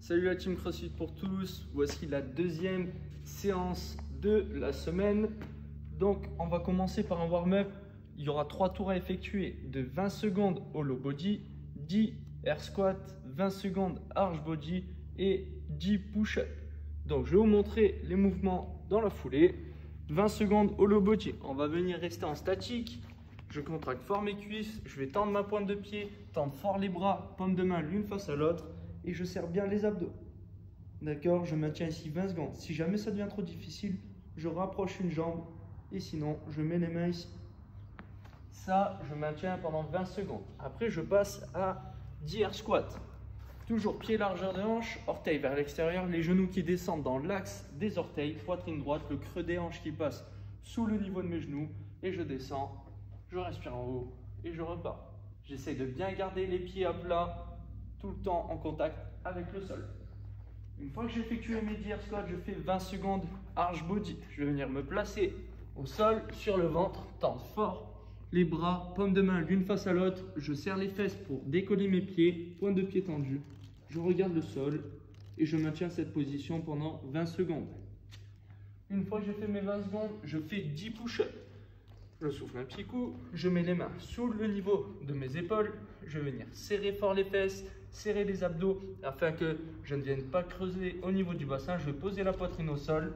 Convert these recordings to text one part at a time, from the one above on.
Salut la team CrossFit pour tous, voici la deuxième séance de la semaine. Donc on va commencer par un warm-up. Il y aura 3 tours à effectuer de 20 secondes au low body, 10 air squat, 20 secondes arch body et 10 push-up. Donc je vais vous montrer les mouvements dans la foulée. 20 secondes au low body, on va venir rester en statique. Je contracte fort mes cuisses, je vais tendre ma pointe de pied, tendre fort les bras, paume de main l'une face à l'autre et je serre bien les abdos. D'accord, je maintiens ici 20 secondes. Si jamais ça devient trop difficile, je rapproche une jambe et sinon je mets les mains ici. Ça, je maintiens pendant 20 secondes. Après, je passe à 10 air squat. Toujours pied largeur de hanche, orteils vers l'extérieur, les genoux qui descendent dans l'axe des orteils, poitrine droite, le creux des hanches qui passe sous le niveau de mes genoux et je descends. Je respire en haut et je repars. J'essaie de bien garder les pieds à plat, tout le temps en contact avec le sol. Une fois que j'ai effectué mes 10 air squats, je fais 20 secondes arch body. Je vais venir me placer au sol, sur le ventre, tendre fort les bras, paume de main l'une face à l'autre. Je serre les fesses pour décoller mes pieds, pointe de pied tendue. Je regarde le sol et je maintiens cette position pendant 20 secondes. Une fois que j'ai fait mes 20 secondes, je fais 10 push-ups. Je souffle un petit coup, je mets les mains sous le niveau de mes épaules, je vais venir serrer fort les fesses, serrer les abdos afin que je ne vienne pas creuser au niveau du bassin. Je vais poser la poitrine au sol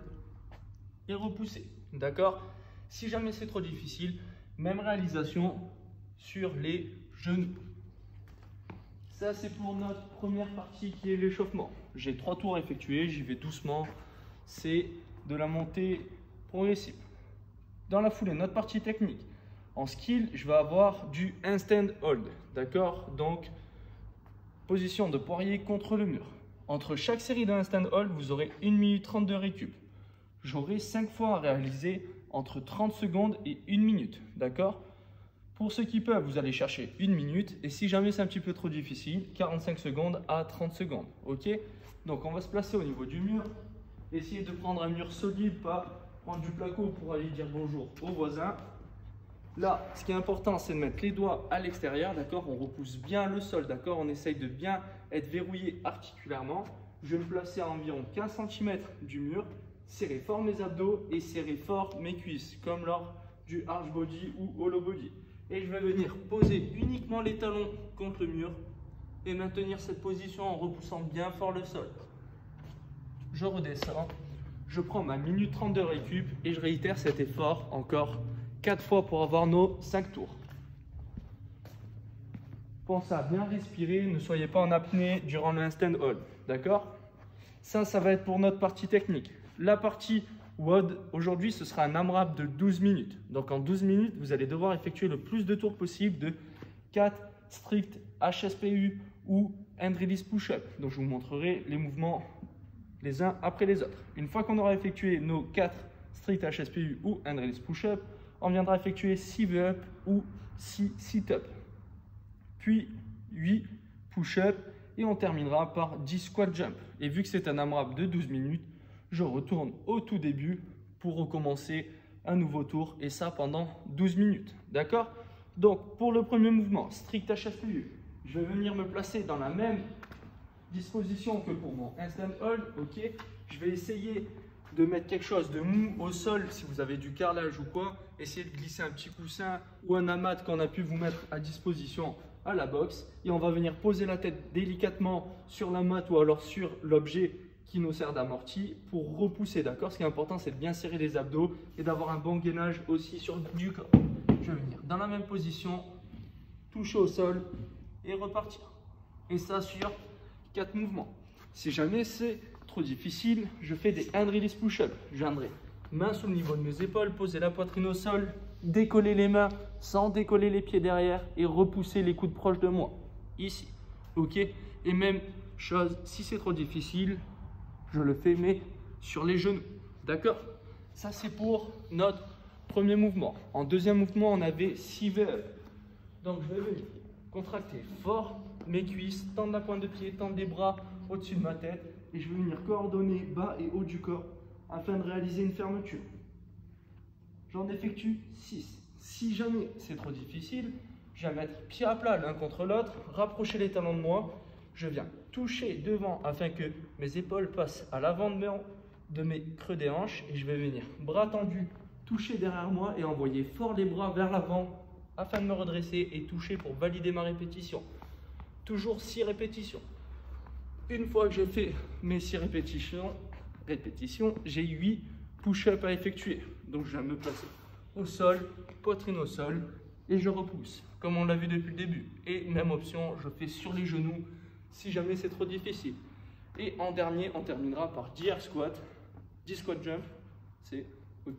et repousser. D'accord? Si jamais c'est trop difficile, même réalisation sur les genoux. Ça, c'est pour notre première partie qui est l'échauffement. J'ai 3 tours à effectuer, j'y vais doucement. C'est de la montée progressive. Dans la foulée, notre partie technique. En skill, je vais avoir du handstand hold. D'accord? Donc, position de poirier contre le mur. Entre chaque série de handstand hold, vous aurez 1 minute 30 de récup. J'aurai 5 fois à réaliser entre 30 secondes et 1 minute. D'accord? Pour ceux qui peuvent, vous allez chercher 1 minute. Et si jamais c'est un petit peu trop difficile, 45 secondes à 30 secondes. Ok? Donc, on va se placer au niveau du mur. Essayez de prendre un mur solide, pas prendre du placo pour aller dire bonjour aux voisins. Là, ce qui est important, c'est de mettre les doigts à l'extérieur, d'accord? On repousse bien le sol, d'accord? On essaye de bien être verrouillé articulairement. Je vais me placer à environ 15 cm du mur, serrer fort mes abdos et serrer fort mes cuisses, comme lors du arch body ou hollow body. Et je vais venir poser uniquement les talons contre le mur et maintenir cette position en repoussant bien fort le sol. Je redescends. Je prends ma minute 30 de récup et je réitère cet effort encore 4 fois pour avoir nos 5 tours. Pensez à bien respirer, ne soyez pas en apnée durant le handstand hold, d'accord? Ça va être pour notre partie technique. La partie WOD, aujourd'hui, ce sera un AMRAP de 12 minutes. Donc en 12 minutes, vous allez devoir effectuer le plus de tours possible de 4 strict HSPU ou hand release push-up. Donc je vous montrerai les mouvements les uns après les autres. Une fois qu'on aura effectué nos 4 strict HSPU ou hand release push-up, on viendra effectuer 6 V-up ou 6 sit-up, puis 8 push-up et on terminera par 10 squat jump. Et vu que c'est un AMRAP de 12 minutes, je retourne au tout début pour recommencer un nouveau tour et ça pendant 12 minutes. D'accord? Donc pour le premier mouvement, strict HSPU, je vais venir me placer dans la même disposition que pour mon handstand hold. Ok, je vais essayer de mettre quelque chose de mou au sol. Si vous avez du carrelage ou quoi, essayez de glisser un petit coussin ou un amas qu'on a pu vous mettre à disposition à la boxe et on va venir poser la tête délicatement sur la mat ou alors sur l'objet qui nous sert d'amorti pour repousser. D'accord, ce qui est important, c'est de bien serrer les abdos et d'avoir un bon gainage aussi sur du corps. Je vais venir dans la même position, toucher au sol et repartir, et ça sur 4 mouvements. Si jamais c'est trop difficile, je fais des hand release push-up. Je viendrai main sous le niveau de mes épaules, poser la poitrine au sol, décoller les mains sans décoller les pieds derrière et repousser les coudes proches de moi. Ici. Ok? Et même chose, si c'est trop difficile, je le fais mais sur les genoux. D'accord? Ça c'est pour notre premier mouvement. En deuxième mouvement, on avait 6 V-up. Donc je vais venir contracter fort mes cuisses, tendre la pointe de pied, tendre les bras au-dessus de ma tête et je vais venir coordonner bas et haut du corps afin de réaliser une fermeture. J'en effectue 6. Si jamais c'est trop difficile, je vais mettre pied à plat l'un contre l'autre, rapprocher les talons de moi je viens toucher devant afin que mes épaules passent à l'avant de mes creux des hanches et je vais venir bras tendus, toucher derrière moi et envoyer fort les bras vers l'avant afin de me redresser et toucher pour valider ma répétition. Toujours 6 répétitions. Une fois que j'ai fait mes 6 répétitions, j'ai 8 push-ups à effectuer. Donc je viens me placer au sol, poitrine au sol et je repousse comme on l'a vu depuis le début. Et même option, je fais sur les genoux si jamais c'est trop difficile. Et en dernier, on terminera par 10 air squat, 10 squat jump, c'est ok.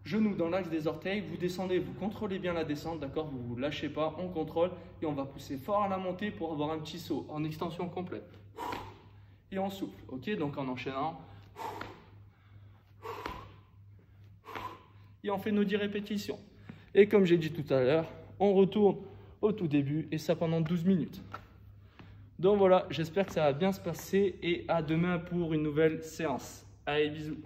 Genoux dans l'axe des orteils, vous descendez, vous contrôlez bien la descente, d'accord? Vous ne vous lâchez pas, on contrôle et on va pousser fort à la montée pour avoir un petit saut en extension complète. Et on souffle, ok? Donc en enchaînant. Et on fait nos 10 répétitions. Et comme j'ai dit tout à l'heure, on retourne au tout début et ça pendant 12 minutes. Donc voilà, j'espère que ça va bien se passer et à demain pour une nouvelle séance. Allez, bisous.